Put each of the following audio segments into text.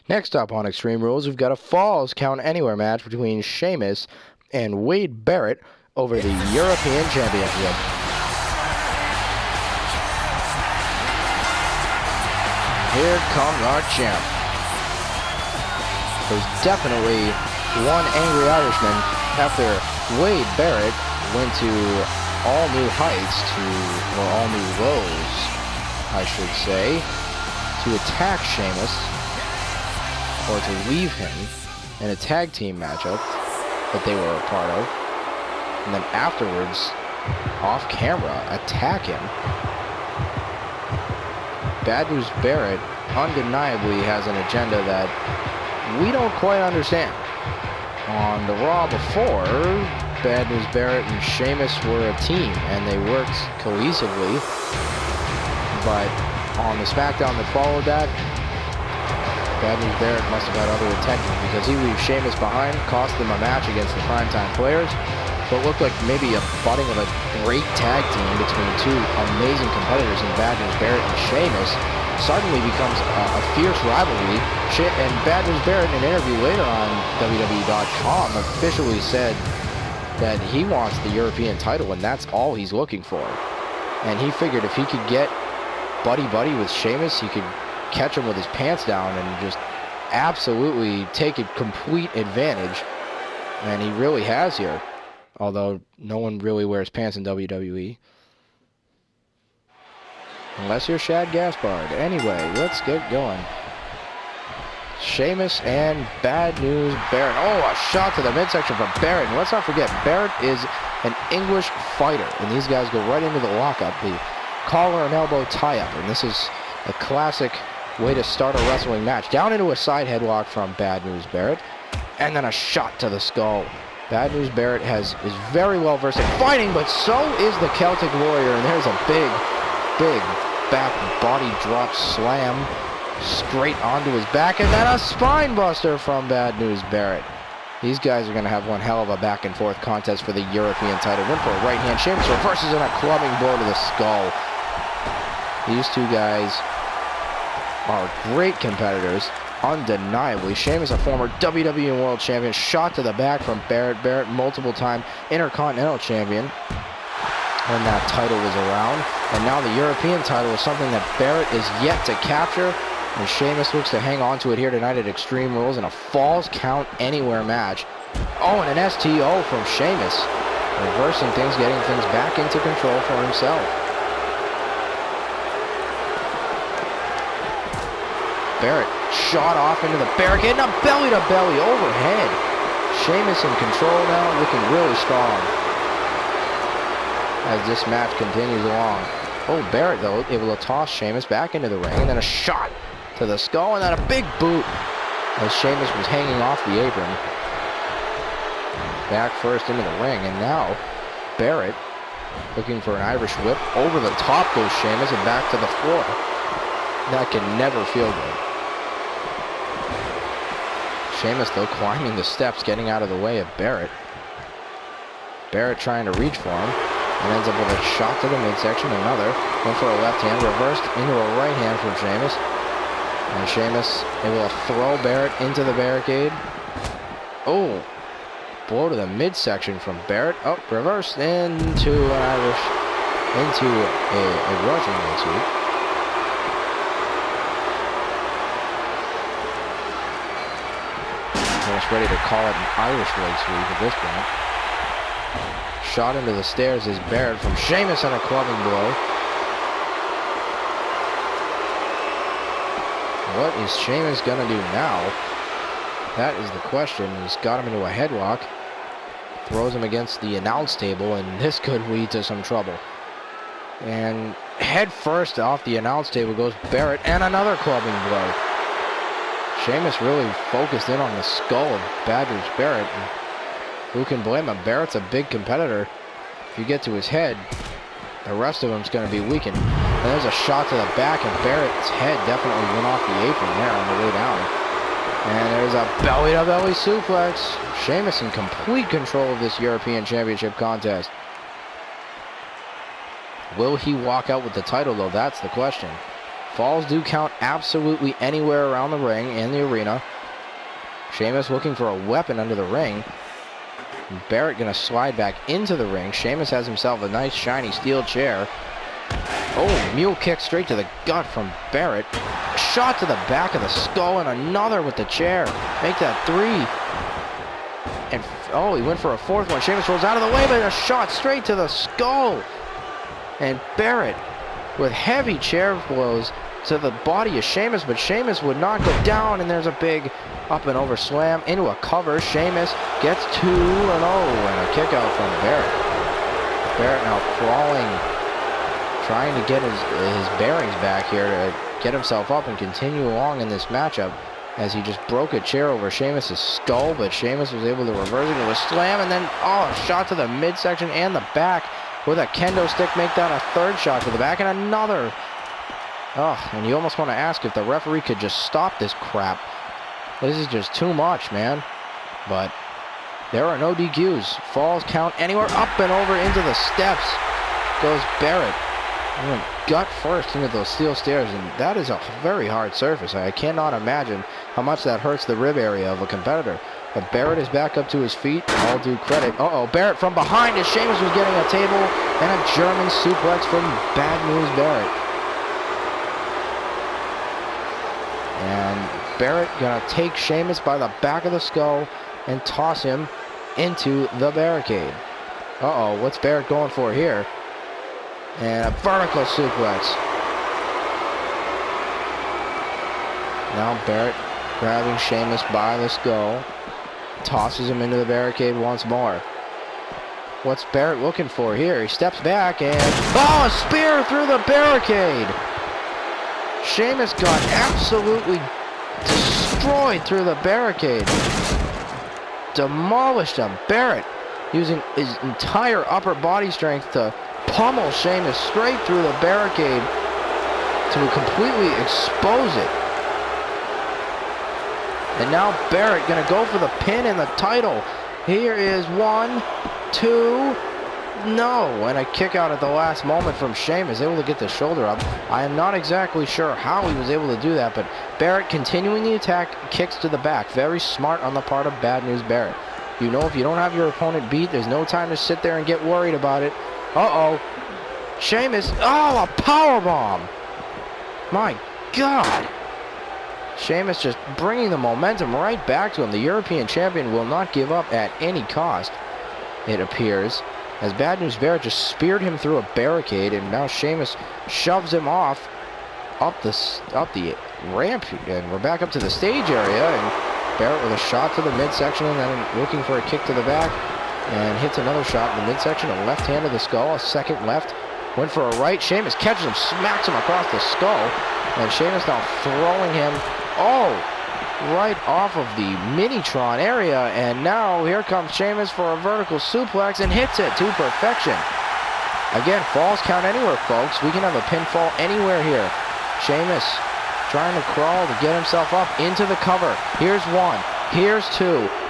Next up on Extreme Rules, we've got a Falls Count Anywhere match between Sheamus and Wade Barrett over the European Championship. Here comes our champ. There's definitely one angry Irishman after Wade Barrett went to all new heights, or all new lows, I should say, to attack Sheamus, or to leave him in a tag team matchup that they were a part of, and then afterwards, off camera, attack him. Bad News Barrett undeniably has an agenda that we don't quite understand. On the Raw before, Bad News Barrett and Sheamus were a team, and they worked cohesively, but on the SmackDown that followed that, Bad News Barrett must have had other intentions, because he leaves Sheamus behind, cost them a match against the Primetime Players. So it looked like maybe a budding of a great tag team between two amazing competitors in Bad News Barrett and Sheamus suddenly becomes a fierce rivalry. And Bad News Barrett, in an interview later on WWE.com, officially said that he wants the European title, and that's all he's looking for. And he figured if he could get buddy-buddy with Sheamus, he could catch him with his pants down and just absolutely take a complete advantage, and he really has here, although no one really wears pants in WWE unless you're Shad Gaspard. Anyway, let's get going. Sheamus and Bad News Barrett. Oh, a shot to the midsection from Barrett. And let's not forget, Barrett is an English fighter, and these guys go right into the lockup, the collar and elbow tie-up, and this is a classic way to start a wrestling match. Down into a side headlock from Bad News Barrett, and then a shot to the skull. Bad News Barrett is very well versed in fighting, but so is the Celtic Warrior, and there's a big back body drop slam straight onto his back, and then a spine buster from Bad News Barrett. These guys are going to have one hell of a back and forth contest for the European title. Went for a right hand. Sheamus reverses in a clubbing blow to the skull. These two guys are great competitors, undeniably. Sheamus, a former WWE World Champion, shot to the back from Barrett. Barrett, multiple-time Intercontinental Champion when that title was around. And now the European title is something that Barrett is yet to capture, and Sheamus looks to hang on to it here tonight at Extreme Rules in a Falls Count Anywhere match. Oh, and an STO from Sheamus, reversing things, getting things back into control for himself. Barrett shot off into the barricade, and a belly-to-belly overhead. Sheamus in control now, looking really strong as this match continues along. Oh, Barrett, though, able to toss Sheamus back into the ring, and then a shot to the skull, and then a big boot as Sheamus was hanging off the apron. Back first into the ring, and now Barrett looking for an Irish whip. Over the top goes Sheamus, and back to the floor. That can never feel good. Sheamus, though, climbing the steps, getting out of the way of Barrett. Barrett trying to reach for him, and ends up with a shot to the midsection. Another. Went for a left hand, reversed into a right hand from Sheamus. And Sheamus able to throw Barrett into the barricade. Oh, blow to the midsection from Barrett. Oh, reversed into an Irish, into a Russian leg sweep. Almost ready to call it an Irish leg sweep at this point. Shot into the stairs is Barrett from Sheamus on a clubbing blow. What is Sheamus going to do now? That is the question. He's got him into a headlock. Throws him against the announce table, and this could lead to some trouble. And head first off the announce table goes Barrett, and another clubbing blow. Sheamus really focused in on the skull of Bad News Barrett. And who can blame him? Barrett's a big competitor. If you get to his head, the rest of him's going to be weakened. And there's a shot to the back, and Barrett's head definitely went off the apron there on the way down. And there's a belly-to-belly suplex. Sheamus in complete control of this European Championship contest. Will he walk out with the title, though? That's the question. Falls do count absolutely anywhere around the ring and the arena. Sheamus looking for a weapon under the ring. Barrett going to slide back into the ring. Sheamus has himself a nice shiny steel chair. Oh, mule kick straight to the gut from Barrett. Shot to the back of the skull and another with the chair. Make that 3. And oh, he went for a 4th one. Sheamus rolls out of the way, but a shot straight to the skull. And Barrett with heavy chair blows to the body of Sheamus, but Sheamus would not go down, and there's a big up and over slam into a cover. Sheamus gets 2-0 and a kick out from Barrett. Barrett now crawling, trying to get his bearings back here to get himself up and continue along in this matchup, as he just broke a chair over Sheamus' skull, but Sheamus was able to reverse it into a slam, and then a shot to the midsection and the back with a kendo stick. Make that a 3rd shot to the back and another. Oh, and you almost want to ask if the referee could just stop this crap. This is just too much, man. But there are no DQs. Falls count anywhere. Up and over into the steps goes Barrett. He went gut first into those steel stairs, and that is a very hard surface. I cannot imagine how much that hurts the rib area of a competitor. But Barrett is back up to his feet. All due credit. Barrett from behind as Sheamus was getting a table, and a German suplex from Bad News Barrett. And Barrett gonna take Sheamus by the back of the skull and toss him into the barricade. What's Barrett going for here? And a vertical suplex. Now Barrett grabbing Sheamus by the skull, tosses him into the barricade once more. What's Barrett looking for here? He steps back and a spear through the barricade. Sheamus got absolutely destroyed through the barricade. Demolished him. Barrett using his entire upper body strength to pummel Sheamus straight through the barricade to completely expose it. And now Barrett gonna go for the pin and the title. Here is 1, 2, no, and a kick out at the last moment from Sheamus, able to get the shoulder up. I am not exactly sure how he was able to do that, but Barrett continuing the attack, kicks to the back. Very smart on the part of Bad News Barrett. You know, if you don't have your opponent beat, there's no time to sit there and get worried about it. Sheamus, a powerbomb. My God. Sheamus just bringing the momentum right back to him. The European champion will not give up at any cost, it appears, as Bad News Barrett just speared him through a barricade, and now Sheamus shoves him off up the ramp, and we're back up to the stage area, and Barrett with a shot to the midsection, and then looking for a kick to the back, and hits another shot in the midsection, a left hand to the skull, a second left, went for a right. Sheamus catches him, smacks him across the skull, and Sheamus now throwing him right off of the Minitron area, and now here comes Sheamus for a vertical suplex and hits it to perfection. Again, falls count anywhere, folks. We can have a pinfall anywhere here. Sheamus trying to crawl to get himself up into the cover. Here's 1, here's 2,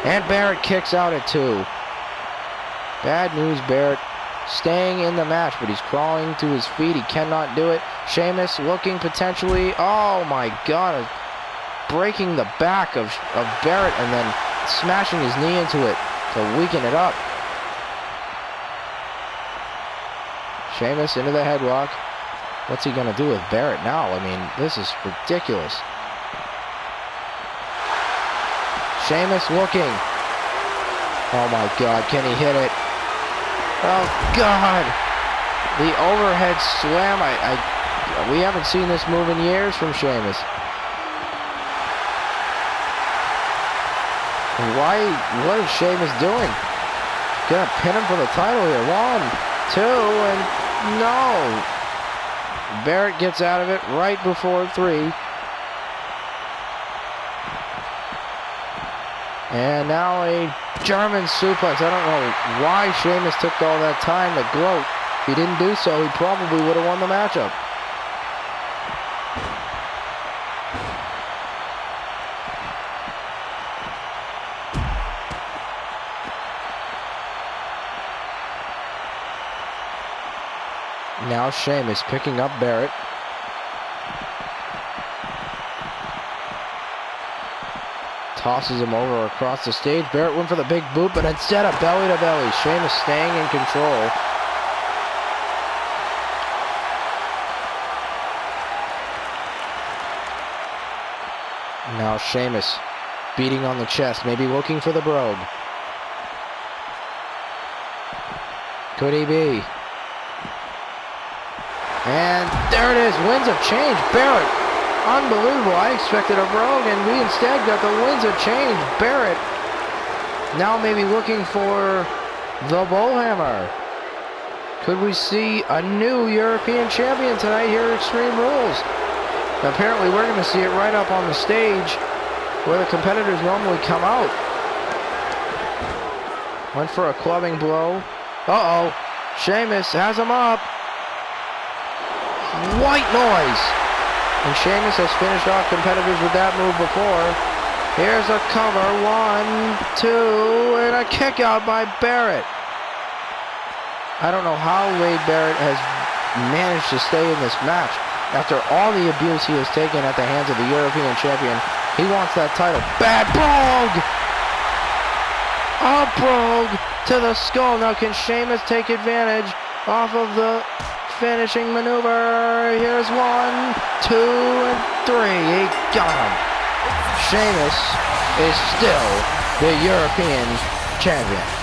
and Barrett kicks out at 2. Bad News Barrett staying in the match, but he's crawling to his feet. He cannot do it. Sheamus looking potentially, oh my God, breaking the back of Barrett and then smashing his knee into it to weaken it up. Sheamus into the headlock. What's he going to do with Barrett now? I mean, this is ridiculous. Sheamus looking. Oh my God, can he hit it? Oh God! The overhead slam. We haven't seen this move in years from Sheamus. What is Sheamus doing? Gonna pin him for the title here. 1, 2, and no. Barrett gets out of it right before 3. And now a German suplex. I don't know why Sheamus took all that time to gloat. If he didn't do so, he probably would have won the matchup. Now Sheamus picking up Barrett. Tosses him over across the stage. Barrett went for the big boot, but instead of belly to belly. Sheamus staying in control. Now Sheamus beating on the chest, maybe looking for the brogue. Could he be? And there it is, winds of change. Barrett, unbelievable. I expected a brogue, and we instead got the winds of change. Barrett now maybe looking for the bullhammer. Could we see a new European champion tonight here at Extreme Rules? Apparently we're going to see it right up on the stage where the competitors normally come out. Went for a clubbing blow. Uh-oh. Sheamus has him up. White noise. And Sheamus has finished off competitors with that move before. Here's a cover. 1, 2, and a kick out by Barrett. I don't know how Wade Barrett has managed to stay in this match. After all the abuse he has taken at the hands of the European champion, he wants that title. Bad brogue! A brogue to the skull. Now can Sheamus take advantage off of the finishing maneuver? Here's 1, 2, and 3. He got him. Sheamus is still the European champion.